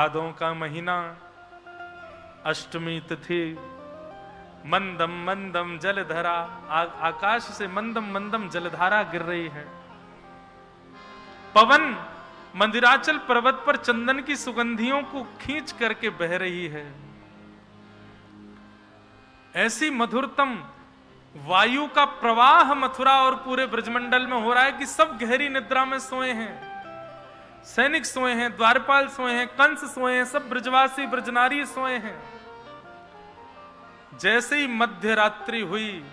भादों का महीना, अष्टमी तिथि, मंदम मंदम जलधारा, आकाश से मंदम मंदम जलधारा गिर रही है। पवन मंदिराचल पर्वत पर चंदन की सुगंधियों को खींच करके बह रही है। ऐसी मधुरतम वायु का प्रवाह मथुरा और पूरे ब्रजमंडल में हो रहा है कि सब गहरी निद्रा में सोए हैं। सैनिक सोए हैं, द्वारपाल सोए हैं, कंस सोए हैं, सब ब्रजवासी ब्रजनारी सोए हैं। जैसे ही मध्य रात्रि हुई,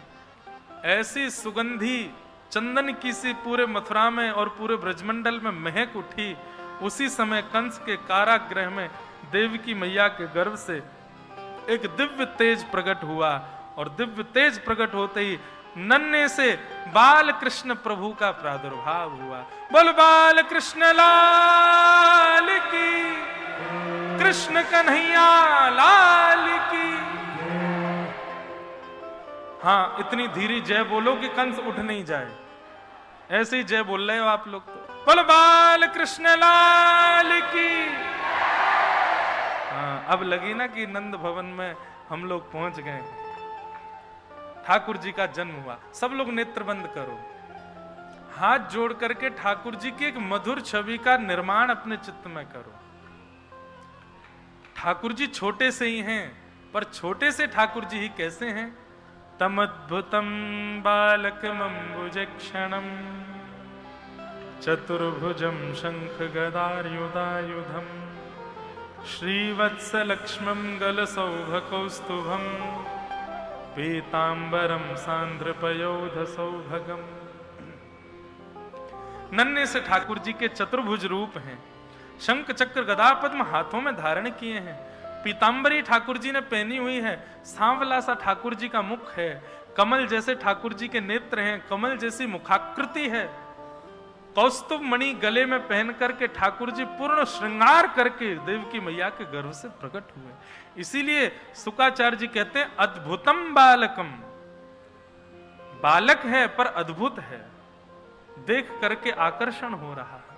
ऐसी सुगंधी चंदन की सी पूरे मथुरा में और पूरे ब्रजमंडल में महक उठी। उसी समय कंस के कारागृह में देवकी मैया के गर्भ से एक दिव्य तेज प्रकट हुआ, और दिव्य तेज प्रकट होते ही नन्हे से बाल कृष्ण प्रभु का प्रादुर्भाव हुआ। बोल बाल कृष्ण लाल की, कृष्ण कन्हैया लाल की। हाँ, इतनी धीरे जय बोलो कि कंस उठ नहीं जाए। ऐसे ही जय बोल रहे हो आप लोग तो। बोल बाल कृष्ण लाल की। हाँ, अब लगी ना कि नंद भवन में हम लोग पहुंच गए, ठाकुर जी का जन्म हुआ। सब लोग नेत्र बंद करो, हाथ जोड़ करके ठाकुर जी की एक मधुर छवि का निर्माण अपने चित्त में करो। ठाकुर जी छोटे से ही हैं, पर छोटे से ठाकुर जी ही कैसे हैं? तमद्भुतम बालकमंबुजक्षणम चतुर्भुजम शंख गदायुधायुधम श्रीवत्सलक्ष्मं गलसौभकौस्तुभम पीतांबरम सांद्रपयोधसौभगम। नन्हे से ठाकुर जी के चतुर्भुज रूप हैं, शंख चक्र गदा पद्म हाथों में धारण किए हैं, पीतांबरी ठाकुर जी ने पहनी हुई है, सांवला सा ठाकुर जी का मुख है, कमल जैसे ठाकुर जी के नेत्र हैं, कमल जैसी मुखाकृति है, कौस्तुभ मणि गले में पहन करके ठाकुर जी पूर्ण श्रृंगार करके देवकी मैया के गर्भ से प्रकट हुए। इसीलिए शुकाचार्य जी कहते हैं अद्भुतम बालकम, बालक है पर अद्भुत है, देख करके आकर्षण हो रहा है।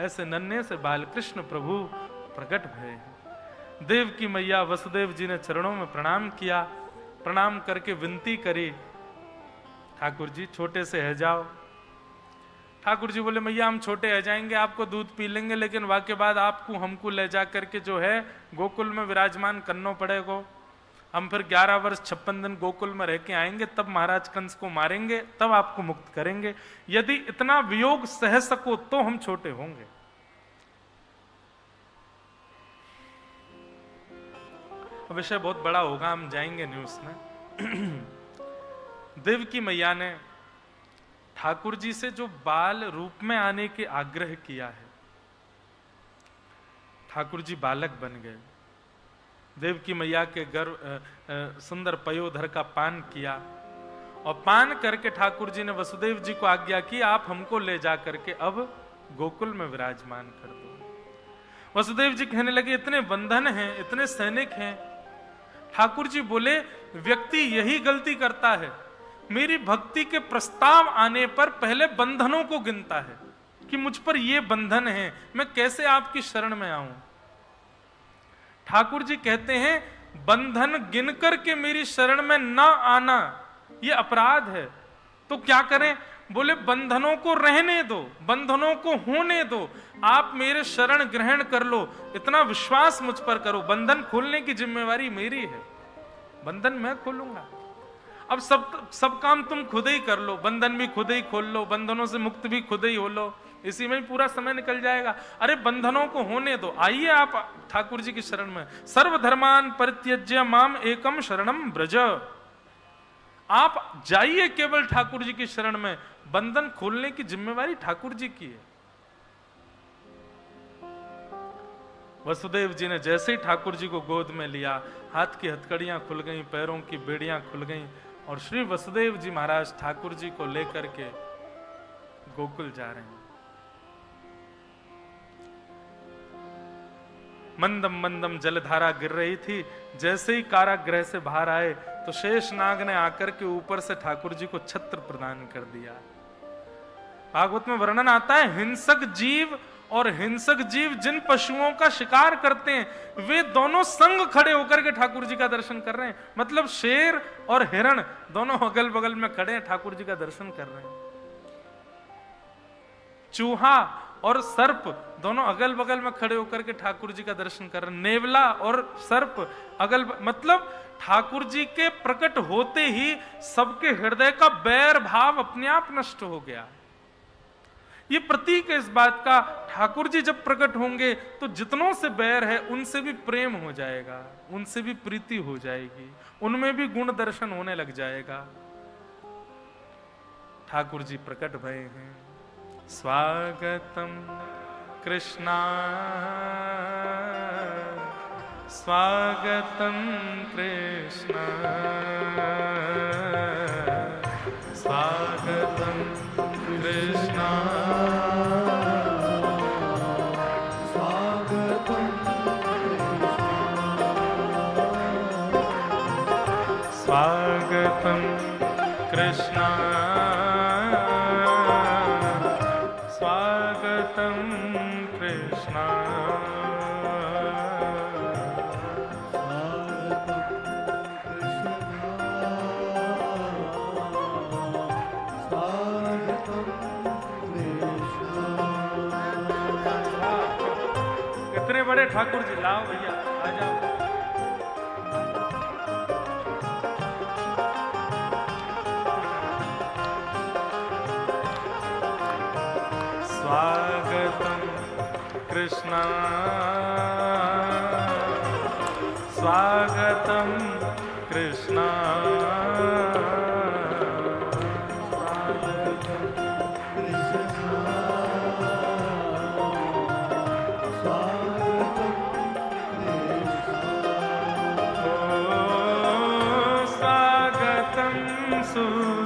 ऐसे नन्हे से बालकृष्ण प्रभु प्रकट भये हैं। देवकी मैया वसुदेव जी ने चरणों में प्रणाम किया, प्रणाम करके विनती करी, ठाकुर जी छोटे से है जाओ। ठाकुर जी बोले मैया हम छोटे रह जाएंगे, आपको दूध पी लेंगे, लेकिन वाके बाद आपको हमको ले जा करके जो है गोकुल में विराजमान करना पड़ेगा। हम फिर 11 वर्ष 56 दिन गोकुल में रह के आएंगे, तब महाराज कंस को मारेंगे, तब आपको मुक्त करेंगे। यदि इतना वियोग सह सको तो हम छोटे होंगे। विषय बहुत बड़ा होगा, हम जाएंगे न्यूज में। देवकी मैया ने ठाकुर जी से जो बाल रूप में आने के आग्रह किया है, ठाकुर जी बालक बन गए। देवकी मैया के गर्भ सुंदर पयोधर का पान किया, और पान करके ठाकुर जी ने वसुदेव जी को आज्ञा की आप हमको ले जा करके अब गोकुल में विराजमान कर दो। वसुदेव जी कहने लगे इतने बंधन हैं, इतने सैनिक हैं। ठाकुर जी बोले व्यक्ति यही गलती करता है, मेरी भक्ति के प्रस्ताव आने पर पहले बंधनों को गिनता है कि मुझ पर ये बंधन है, मैं कैसे आपकी शरण में आऊं। ठाकुर जी कहते हैं बंधन गिन करके मेरी शरण में ना आना ये अपराध है, तो क्या करें? बोले बंधनों को रहने दो, बंधनों को होने दो, आप मेरे शरण ग्रहण कर लो, इतना विश्वास मुझ पर करो, बंधन खोलने की जिम्मेवारी मेरी है, बंधन मैं खोलूंगा। अब सब काम तुम खुद ही कर लो, बंधन भी खुद ही खोल लो, बंधनों से मुक्त भी खुद ही हो लो, इसी में ही पूरा समय निकल जाएगा। अरे बंधनों को होने दो, आइए आप ठाकुर जी की शरण में। सर्वधर्मान परित्यज्य माम एकम शरणम ब्रज, आप जाइए केवल ठाकुर जी की शरण में, बंधन खोलने की जिम्मेवारी ठाकुर जी की है। वसुदेव जी ने जैसे ही ठाकुर जी को गोद में लिया, हाथ की हथकड़ियां खुल गईं, पैरों की बेड़ियां खुल गईं, और श्री वसुदेव जी महाराज ठाकुर जी को लेकर के गोकुल जा रहे हैं। मंदम मंदम जलधारा गिर रही थी। जैसे ही कारागृह से बाहर आए तो शेषनाग ने आकर के ऊपर से ठाकुर जी को छत्र प्रदान कर दिया। भागवत में वर्णन आता है हिंसक जीव और हिंसक जीव जिन पशुओं का शिकार करते हैं वे दोनों संग खड़े होकर के ठाकुर जी का दर्शन कर रहे हैं। मतलब शेर और हिरण दोनों अगल बगल में खड़े हैं, ठाकुर जी का दर्शन कर रहे हैं। चूहा और सर्प दोनों अगल बगल में खड़े होकर के ठाकुर जी का दर्शन कर रहे हैं। नेवला और सर्प मतलब ठाकुर जी के प्रकट होते ही सबके हृदय का बैर भाव अपने आप नष्ट हो गया। ये प्रतीक है इस बात का, ठाकुर जी जब प्रकट होंगे तो जितनों से बैर है उनसे भी प्रेम हो जाएगा, उनसे भी प्रीति हो जाएगी, उनमें भी गुण दर्शन होने लग जाएगा। ठाकुर जी प्रकट भय हैं। स्वागतम कृष्णा स्वागतम कृष्णा स्वागतम कृष्णा स्वागतम स्वागतम कृष्णा स्वागतम कृष्णा बड़े ठाकुर जी, लाओ भैया आ जाओ। स्वागतम कृष्णा स्वागतम कृष्णा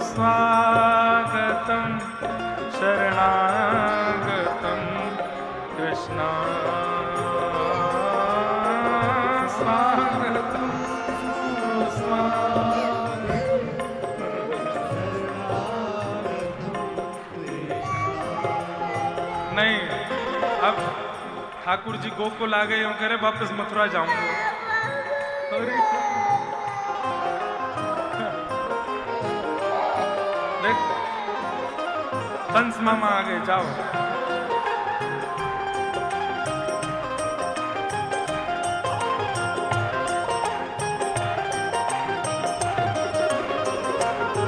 सुस्वागतम शरणागतम कृष्णा स्वागतम नहीं, अब ठाकुर जी गोकुल आ गए हो, कह रहे वापस मथुरा जाऊंगा। कंस मामा आ गए, जाओ।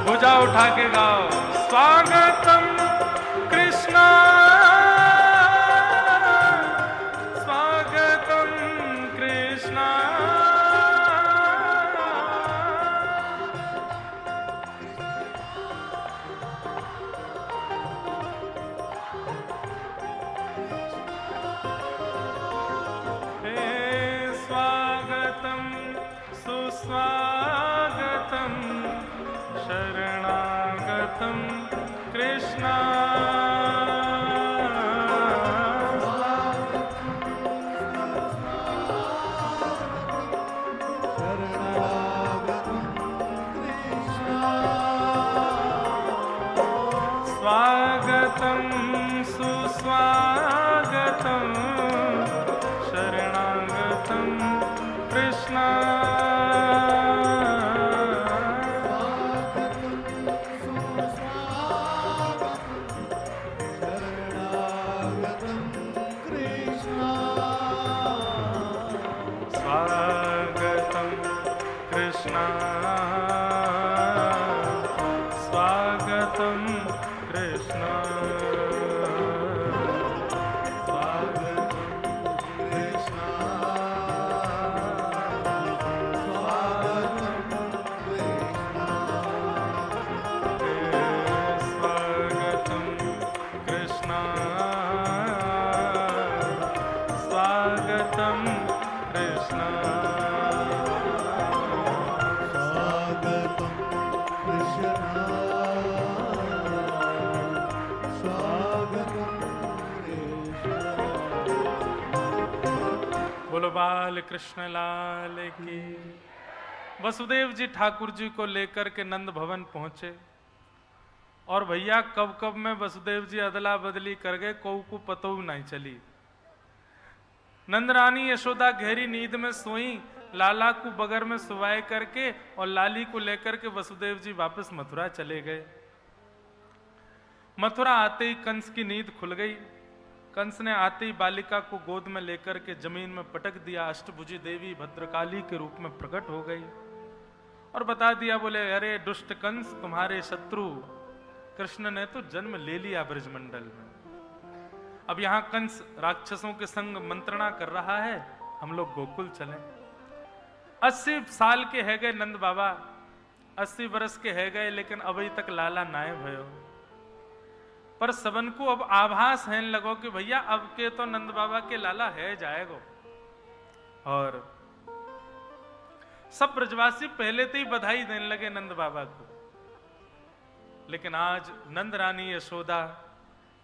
भुजा उठा के गाओ। स्वागतम कृष्णा स्वागतम कृष्णा स्वागतम शरणागतम कृष्णा स्वागतम सुस्वागतम शरणागतम कृष्णा स्वागतम कृष्णा स्वागतम कृष्णा स्वागतम कृष्णा बोलो बाल कृष्ण लाल की। वसुदेव जी ठाकुर जी को लेकर के नंद भवन पहुंचे। और भैया कब कब में वसुदेव जी अदला बदली कर गए, को पतो नहीं चली। नंदरानी यशोदा गहरी नींद में सोई, लाला को बगर में सुवाए करके और लाली को लेकर के वसुदेव जी वापस मथुरा चले गए। मथुरा आते ही कंस की नींद खुल गई। कंस ने आते ही बालिका को गोद में लेकर के जमीन में पटक दिया। अष्टभुजी देवी भद्रकाली के रूप में प्रकट हो गई और बता दिया, बोले अरे दुष्ट कंस, तुम्हारे शत्रु कृष्ण ने तो जन्म ले लिया ब्रजमंडल में। अब यहां कंस राक्षसों के संग मंत्रणा कर रहा है, हम लोग गोकुल चलें। 80 साल के है गए नंद बाबा, 80 वर्ष के है गए, लेकिन अभी तक लाला नाय भयो। पर सबन को अब आभास है लगो कि भैया अब के तो नंद बाबा के लाला है जाएगो। और सब ब्रजवासी पहले तो ही बधाई देने लगे नंद बाबा को। लेकिन आज नंद रानी यशोदा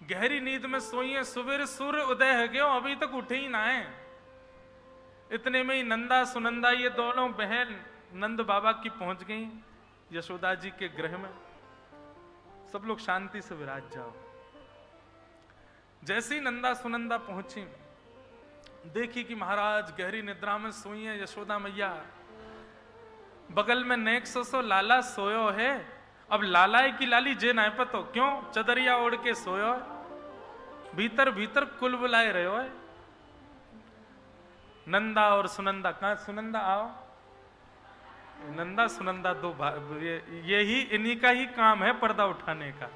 गहरी नींद में सोई है, सुबह सूर्य उदय है गयो, अभी तक उठे ही ना है। इतने में ही नंदा सुनंदा ये दोनों बहन नंद बाबा की पहुंच गई यशोदा जी के गृह में। सब लोग शांति से विराज जाओ। जैसे ही नंदा सुनंदा पहुंची, देखी कि महाराज गहरी निद्रा में सोई है यशोदा मैया। बगल में नेक सो लाला सोयो है। अब लालाए की लाली जे ना पतो क्यों चदरिया ओढ़ के सोयो, भीतर भीतर कुल बुलाए रहो है। नंदा और सुनंदा, कहां सुनंदा आओ। नंदा सुनंदा दो यही इन्हीं का ही काम है पर्दा उठाने का।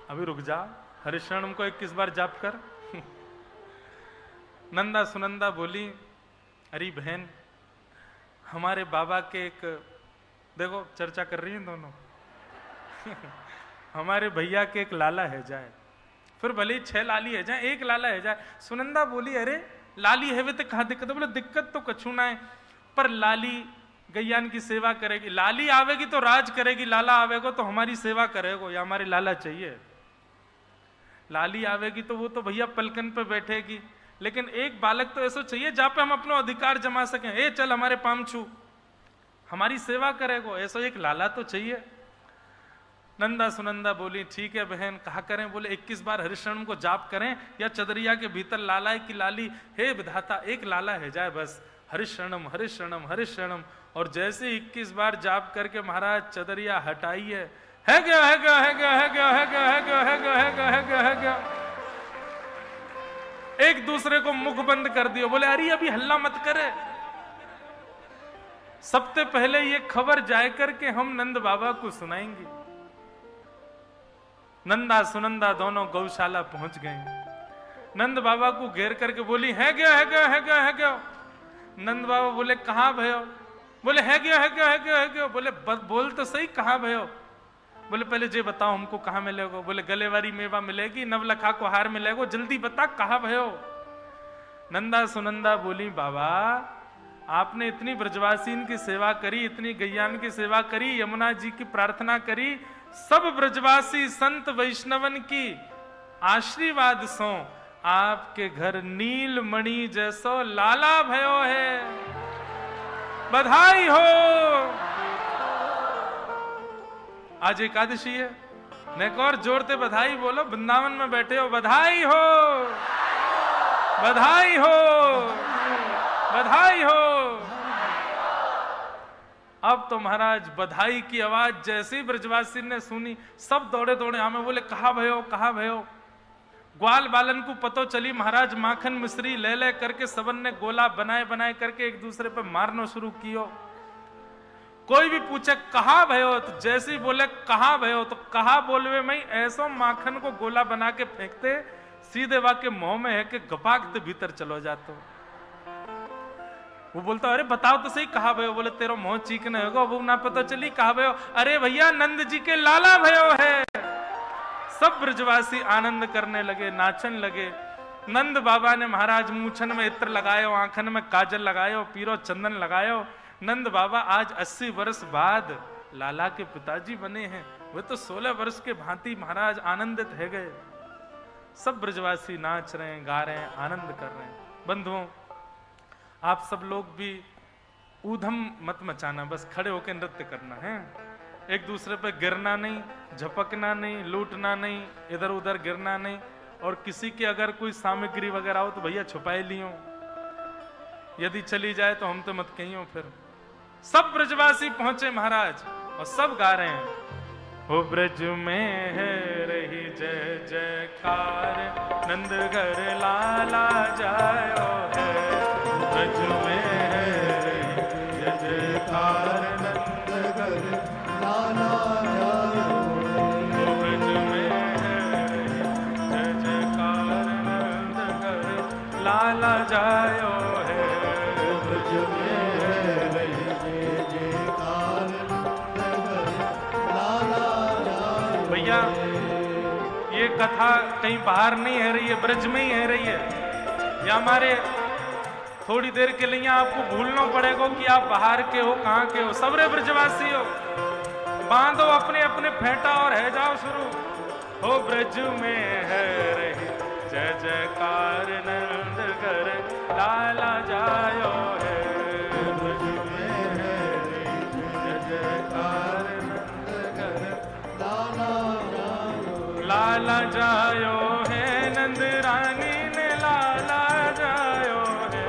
अभी रुक जा, हरिशरण को 21 बार जाप कर। नंदा सुनंदा बोली, अरे बहन, हमारे बाबा के एक, देखो चर्चा कर रही हैं दोनों। हमारे भैया के एक लाला है जाए, फिर भले ही 6 लाली है जाए, एक लाला है जाए। सुनंदा बोली, अरे लाली है वे तो कहा दिक्कत है। बोले दिक्कत तो कछु ना है, पर लाली गैयान की सेवा करेगी। लाली आवेगी तो राज करेगी, लाला आवेगो तो हमारी सेवा करेगो, या हमारी लाला चाहिए। लाली आवेगी तो वो तो भैया पलकन पे बैठेगी, लेकिन एक बालक तो ऐसा चाहिए जहां पे हम अपना अधिकार जमा सकें। ए चल हमारे पाम छू, हमारी सेवा करेगो, ऐसा एक लाला तो चाहिए। नंदा सुनंदा बोली, ठीक है बहन, कहा करें। बोले 21 बार हरिशरण को जाप करें या चदरिया के भीतर लाला की लाली, हे विधाता एक लाला है जाए बस, हरिशरणम हरिशरणम हरिशरणम। और जैसे 21 बार जाप करके महाराज चदरिया हटाई है गया है गया है गया है गया है गया है गया है गया है गया है गया है गया। एक दूसरे को मुख बंद कर दियो। बोले अरे अभी हल्ला मत करे, सबसे पहले ये खबर जाए करके हम नंद बाबा को सुनाएंगे। नंदा सुनंदा दोनों गौशाला पहुंच गए। नंद बाबा को घेर करके बोली, है गया है गया है गया है गया। नंद बाबा बोले, कहां भयो। बोले है गया है गया है गया है गया। बोले बोल तो सही, कहां भयो। बोले पहले जे बताओ हमको कहां मिलेगा। बोले गले वाली मेवा मिलेगी, नवलखा को हार मिलेगा, जल्दी बता कहां भयो। नंदा सुनंदा बोली, बाबा आपने इतनी ब्रजवासीन की सेवा करी, इतनी गैयान की सेवा करी, यमुना जी की प्रार्थना करी, सब ब्रजवासी संत वैष्णवन की आशीर्वाद सो आपके घर नीलमणि जैसो लाला भयो है, बधाई हो। आज एकादशी है, नेक और जोरते बधाई बोलो। वृंदावन में बैठे हो, बधाई हो बधाई हो बधाई हो। अब तो महाराज बधाई की आवाज जैसे ही ब्रजवासी ने सुनी, सब दौड़े दौड़े हमें बोले, कहा भयो कहा भयो। ग्वाल बालन को पतो चली, महाराज माखन मिश्री ले ले करके सबन ने गोला बनाए बनाए करके एक दूसरे पे मारना शुरू कियो। कोई भी पूछे कहा भयो, तो जैसे ही बोले कहा भयो, तो कहा बोलवे में ऐसा माखन को गोला बना के फेंकते, सीधे वाके मुंह में है कि गपाकते भीतर चलो जाते। वो बोलता, अरे बताओ तो सही कहा भयो। बोले तेरा मुंह चीकने होगा, वो ना पता चली कहा भयो। अरे भैया नंद जी के लाला भयो है। सब ब्रजवासी आनंद करने लगे, नाचन लगे। नंद बाबा ने महाराज मूछन में इत्र लगायो, आंखन में काजल लगायो, पीरो चंदन लगायो। नंद बाबा आज 80 वर्ष बाद लाला के पिताजी बने हैं। वे तो 16 वर्ष के भांति महाराज आनंदित है गए। सब ब्रजवासी नाच रहे हैं, गा रहे हैं, आनंद कर रहे हैं। बंधुओं, आप सब लोग भी ऊधम मत मचाना, बस खड़े होकर नृत्य करना है। एक दूसरे पे गिरना नहीं, झपकना नहीं, लूटना नहीं, इधर उधर गिरना नहीं। और किसी की अगर कोई सामग्री वगैरह हो तो भैया छुपाए लियो, यदि चली जाए तो हम तो मत कहियो। फिर सब ब्रजवासी पहुंचे महाराज और सब गा रहे हैं, हो ब्रज में है रही जय जयकार, नंद घर लाला जायो है। ब्रज में है रही जय जयकार, नंद घर लाला जायो है। हो ब्रज में है रही जय जयकार, नंद घर लाला जायो है। ब्रज में है रही जय जयकार, भैया ये कथा कहीं बाहर नहीं है रही है, ब्रज में ही है रही है। या हमारे थोड़ी देर के लिए आपको भूलना पड़ेगा कि आप बाहर के हो, कहाँ के हो। सबरे ब्रजवासी हो, बांधो अपने अपने फेंटा और है जाओ शुरू। हो ब्रज में है रही जय जयकार, नंद घर लाला जायो है। ब्रज में है रही जय जयकार, नंद घर लाला जायो है। नंद रानी ने लाला जायो है,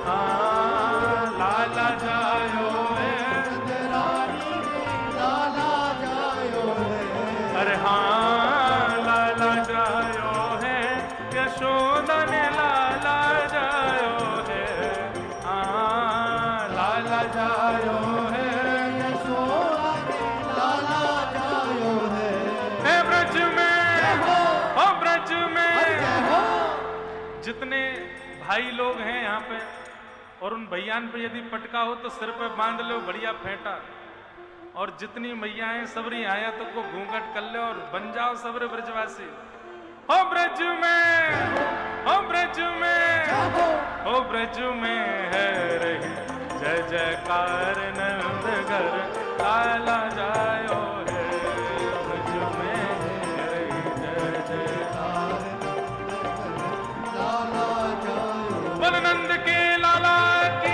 हाँ लाला जायो है। नंद रानी ने लाला जायो है, अरे हाँ लाला जायो है। यशोदा ने लाला जायो है, हाँ लाला जायो है। यशोदा ने लाला जायो है। ब्रज में हो, ब्रज में जितने भाई लोग हैं यहाँ पे, और उन भैयान पे यदि पटका हो तो सिर पे बांध लो बढ़िया फेंटा। और जितनी मैयाएं सबरी आया तो को घूंघट कर ले और बन जाओ सबरे ब्रजवासी। हो ब्रज में, हो ब्रज में, हो ब्रज में है रही जय जयकार, नंद घर लाला जायो है। ब्रज में है रही जय जयकार, लाला जायो। बोल नंद के लाला की।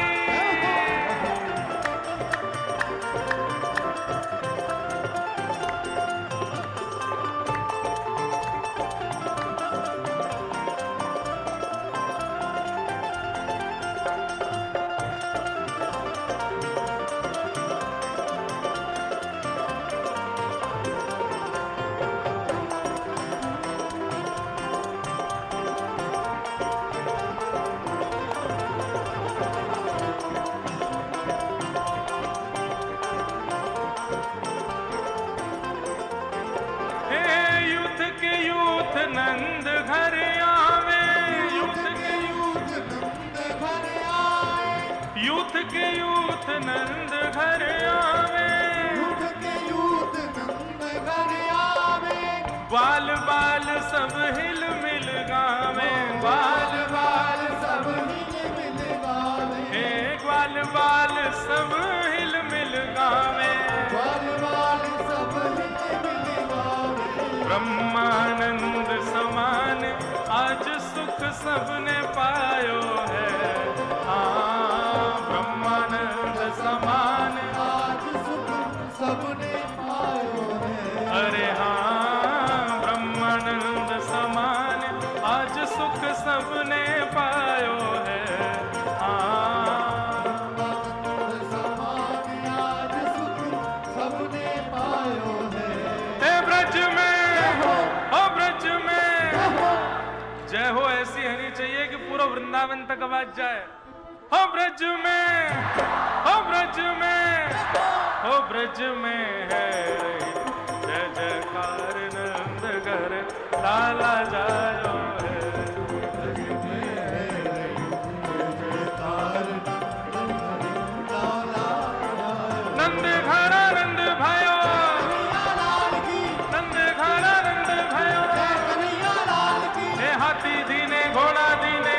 नंद घर आवे, यूथ के यूथ नंद घर आवे। यूथ के यूथ नंद घर आवे, यूथ के यूथ नंद घर आवे। बाल बाल सब हिल मिल गावे, बाल बाल सब हिल मिल गावे। हे ग्वाल बाल सब हिल मिल गावे, ग्वाल बाल सब हिल मिल गावे। ब्रह्मानंद समान आज सुख सबने पायो है, हाँ ब्रह्मानंद समान आज सुख सबने पायो है। अरे हाँ ब्रह्मानंद समान आज सुख सबने पायो है, हाँ ब्रह्मानंद समान आज सुख सबने पायो है। हे ब्रज में, हो ब्रज में जय हो ऐसी होनी चाहिए कि पूरा वृंदावन तक आवाज जाए। हो ब्रज में, हो ब्रज में, हो ब्रज में है जय जयकार, नंद घर लाला जायो है। ब्रज में है जय जयकार, लाला जायो। नंद घर आनंद भयो, नंद घर आनंद भयो। हाथी दीने घोड़ा दीने,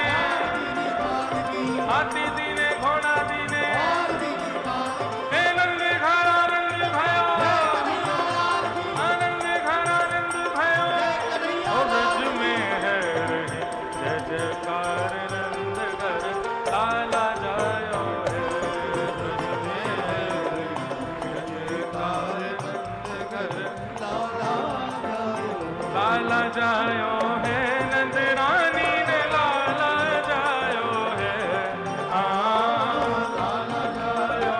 हाथी दीने घोड़ा दीने। हे नंद घर आनंद भयो, आनंद घर आनंद भयो। जायो है, नंद रानी ने लाला जायो है, लाला जायो,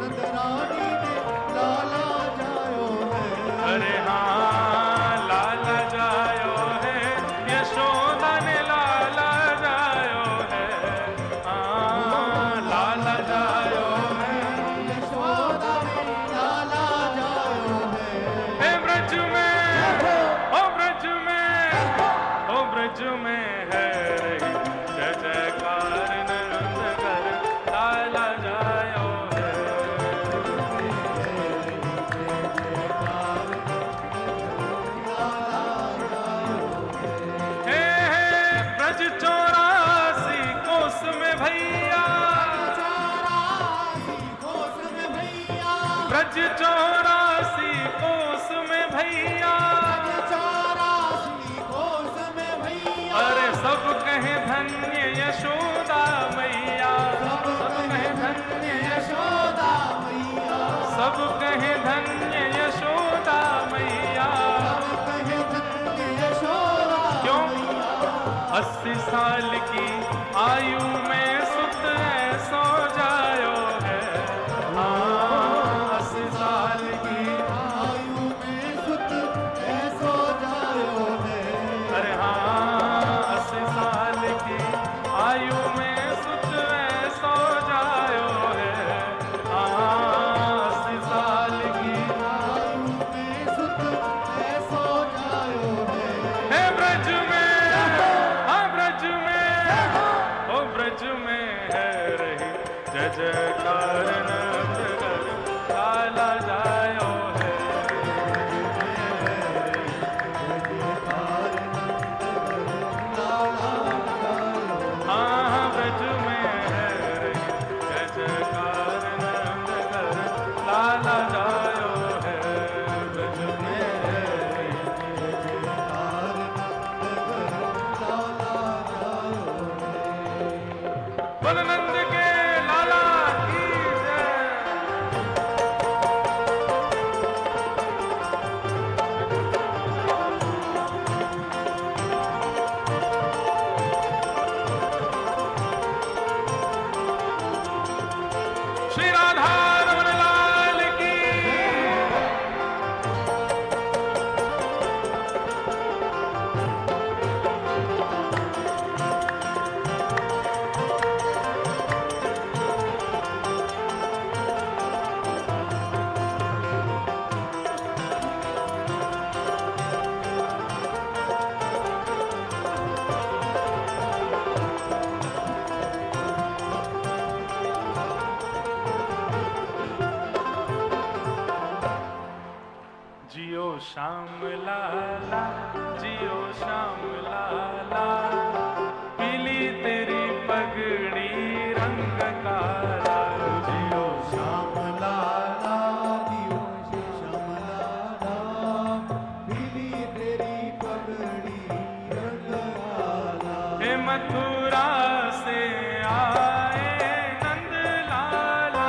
नंद रानी ने लाला जायो है। अरे हाँ लाला जायो है, यशोदा ने लाला जायो है, लाला जायो है, यशोदा ने लाला जायो है। हे ब्रज में, ओ ब्रज में, ओ ब्रज में है रही जय जयकार नंद घर लाला जायो है। हे ब्रज 84 कोस में भैया, ब्रज 84 कोस में भैया, अरे सब कहे धन्य यशोदा मैया, सब कहे धन्य यशोदा मैया, सब कहे धन्य यशोदा मैया, क्यों 80 साल की आयु में सुत ऐसो जायो है, 80 साल की आयु में सुत ऐसो जायो है। अरे हाँ 80 साल की आयु में सुत ऐसो जायो है, 80 साल की आयु में सुत ऐसो जायो है। है ब्रज में, हाँ ब्रज में, ओ ब्रज में है रही जय जयकार नंद घर लाला जायो है। हाँ ब्रज में है रही जय जयकार नंद घर लाला जायो है, ब्रज में है रही बोल नंद के लाला की जय। श्री राधा रमण लाल की। जियो श्याम लाला, जियो श्याम लाला, पीली तेरी पगड़ी रंग काला, जियो श्याम लाला, जियो श्याम लाला, पीली तेरी पगड़ी रंग काला। हे मथुरा से आए नंद लाला,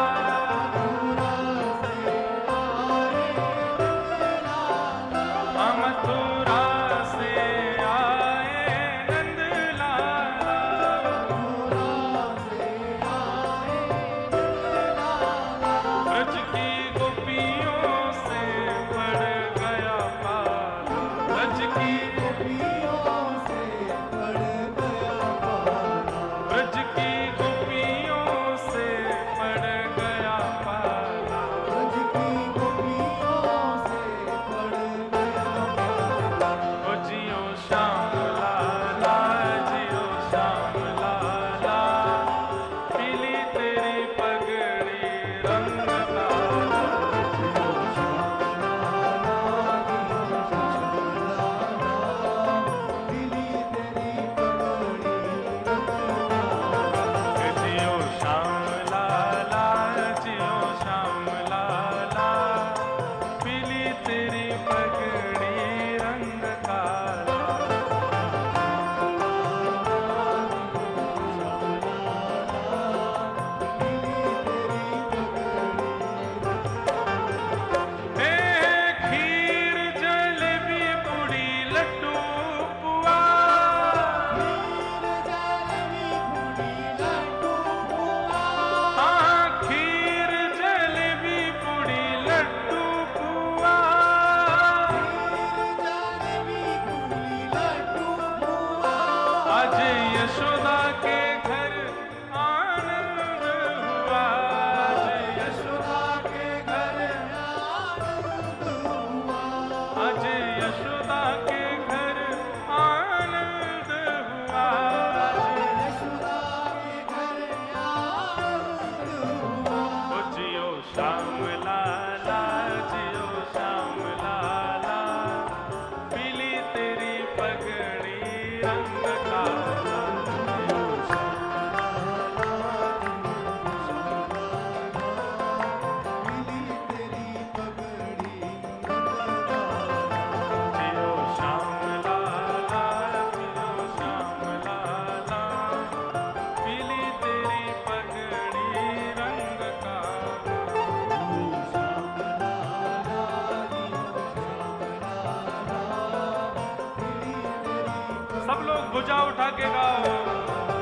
मथुरा से आए नंद लाला, ब्रज की गोपियों से पड़ गया पाला, ब्रज की गोपियों से पड़ गया पाला। सब लोग भुजा उठा के गाओ।